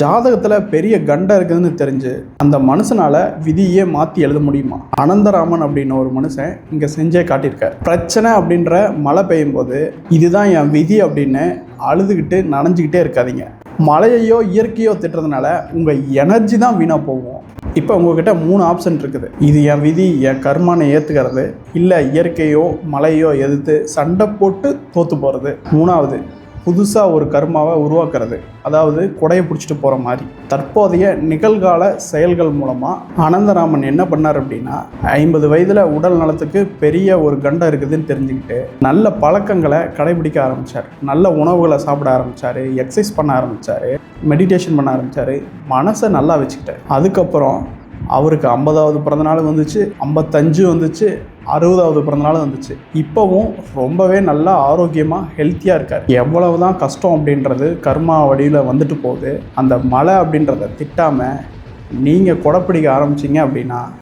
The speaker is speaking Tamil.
ஜாதகத்தில் பெரிய கண்டம் இருக்குதுன்னு தெரிஞ்சு அந்த மனுஷனால் விதியே மாற்றி எழுத முடியுமா? அனந்தராமன் அப்படின்னு ஒரு மனுஷன் இங்கே செஞ்சே காட்டியிருக்கார். பிரச்சனை அப்படின்ற மழை பெய்யும் போது இதுதான் என் விதி அப்படின்னு அழுதுகிட்டு நனைஞ்சிக்கிட்டே இருக்காதீங்க. மழையையோ இயற்கையோ திட்டுறதுனால உங்கள் எனர்ஜி தான் வீணாக போகும். இப்போ உங்ககிட்ட 3 ஆப்ஷன் இருக்குது. இது என் விதி, என் கர்மானை ஏற்றுக்கிறது, இல்லை இயற்கையோ மழையோ எதிர்த்து சண்டை போட்டு தோற்று போகிறது. 3வது புதுசாக ஒரு கர்மாவை உருவாக்குறது, அதாவது கொடையை பிடிச்சிட்டு போகிற மாதிரி. தற்போதைய நிகழ்கால செயல்கள் மூலமாக அனந்தராமன் என்ன பண்ணார் அப்படின்னா, 50 வயதில் உடல் நலத்துக்கு பெரிய ஒரு கண்டம் இருக்குதுன்னு தெரிஞ்சுக்கிட்டு நல்ல பழக்கங்களை கடைபிடிக்க ஆரம்பித்தார். நல்ல உணவுகளை சாப்பிட ஆரம்பித்தார், எக்ஸசைஸ் பண்ண ஆரம்பித்தார், மெடிடேஷன் பண்ண ஆரம்பித்தார், மனசை நல்லா வச்சுக்கிட்டார். அதுக்கப்புறம் அவருக்கு 50வது பிறந்தநாள் வந்துச்சு, 55 வந்துச்சு, 60வது பிறந்தநாள் வந்துச்சு. இப்போவும் ரொம்பவே நல்லா ஆரோக்கியமாக ஹெல்த்தியாக இருக்கார். எவ்வளவு தான் கஷ்டம் அப்படின்றது கர்மா வழியில் வந்துட்டு போகுது. அந்த மழை அப்படின்றத திட்டாமல் நீங்கள் கொடை பிடிக்க ஆரம்பிச்சிங்க அப்படின்னா